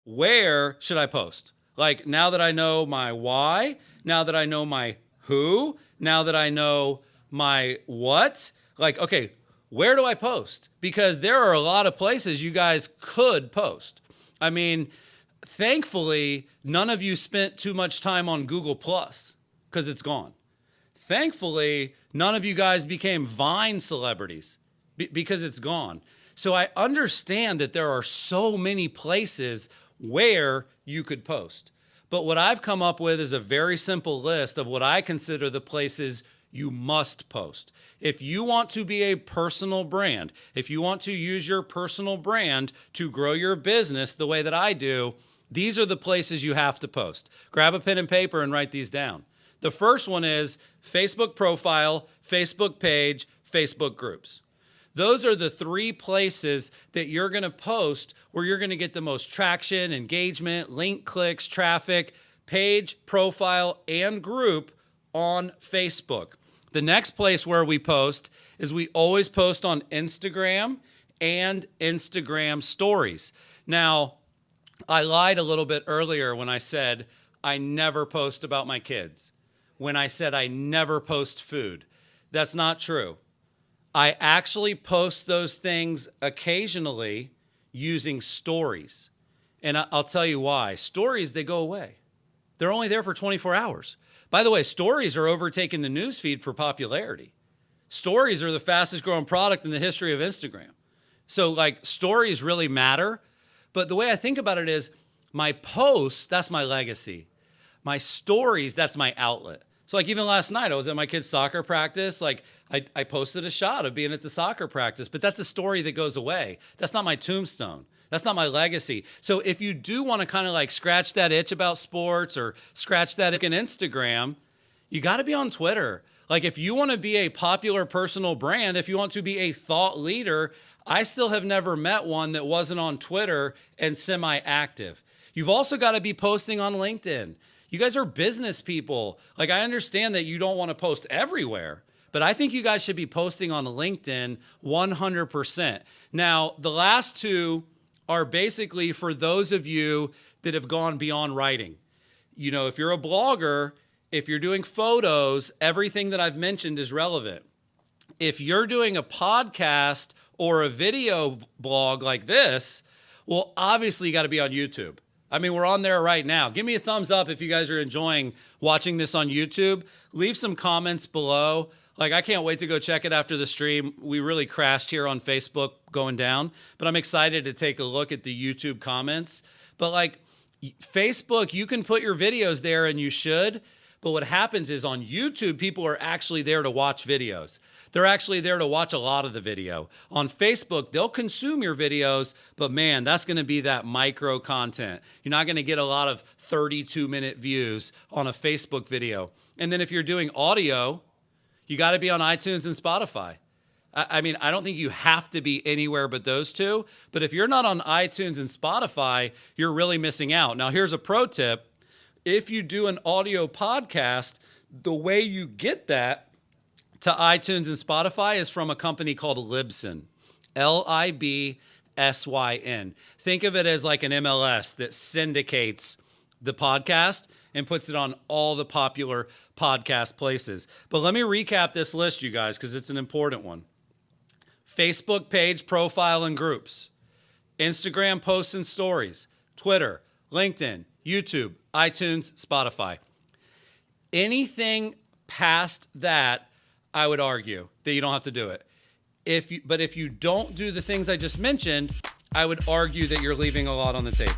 where should I post? Like, now that I know my why, now that I know my who, now that I know my what, like, okay, where do I post? Because there are a lot of places you guys could post. I mean, thankfully, none of you spent too much time on Google Plus because it's gone. Thankfully, none of you guys became Vine celebrities because it's gone. So I understand that there are so many places where you could post. But what I've come up with is a very simple list of what I consider the places you must post. If you want to be a personal brand, if you want to use your personal brand to grow your business the way that I do, these are the places you have to post. Grab a pen and paper and write these down. The first one is Facebook profile, Facebook page, Facebook groups. Those are the three places that you're going to post where you're going to get the most traction, engagement, link clicks, traffic, page, profile, and group on Facebook. The next place where we post is we always post on Instagram and Instagram stories. Now, I lied a little bit earlier when I said I never post about my kids, when I said I never post food. That's not true. I actually post those things occasionally using stories. And I'll tell you why. Stories, they go away. They're only there for 24 hours. By the way, stories are overtaking the newsfeed for popularity. Stories are the fastest growing product in the history of Instagram. So like stories really matter. But the way I think about it is my posts, that's my legacy. My stories, that's my outlet. So like even last night, I was at my kid's soccer practice. Like I posted a shot of being at the soccer practice, but that's a story that goes away. That's not my tombstone. That's not my legacy. So if you do want to kind of like scratch that itch about sports or scratch that itch in Instagram, you got to be on Twitter. Like if you want to be a popular personal brand, if you want to be a thought leader, I still have never met one that wasn't on Twitter and semi-active. You've also got to be posting on LinkedIn. You guys are business people. Like I understand that you don't want to post everywhere, but I think you guys should be posting on LinkedIn 100%. Now, the last two are basically for those of you that have gone beyond writing. You know, if you're a blogger, if you're doing photos, everything that I've mentioned is relevant. If you're doing a podcast or a video blog like this, well, obviously you got to be on YouTube. I mean, we're on there right now. Give me a thumbs up if you guys are enjoying watching this on YouTube. Leave some comments below. Like, I can't wait to go check it after the stream. We really crashed here on Facebook going down, but I'm excited to take a look at the YouTube comments. But like Facebook, you can put your videos there and you should. But what happens is on YouTube, people are actually there to watch videos. They're actually there to watch a lot of the video. On Facebook, they'll consume your videos, but man, that's gonna be that micro content. You're not gonna get a lot of 32-minute views on a Facebook video. And then if you're doing audio, you gotta be on iTunes and Spotify. I mean, I don't think you have to be anywhere but those two, but if you're not on iTunes and Spotify, you're really missing out. Now, here's a pro tip. If you do an audio podcast, the way you get that to iTunes and Spotify is from a company called Libsyn, Libsyn. Think of it as like an MLS that syndicates the podcast and puts it on all the popular podcast places. But let me recap this list, you guys, because it's an important one. Facebook page, profile, and groups. Instagram posts and stories. Twitter, LinkedIn, YouTube, iTunes, Spotify. Anything past that, I would argue that you don't have to do it. But if you don't do the things I just mentioned, I would argue that you're leaving a lot on the table.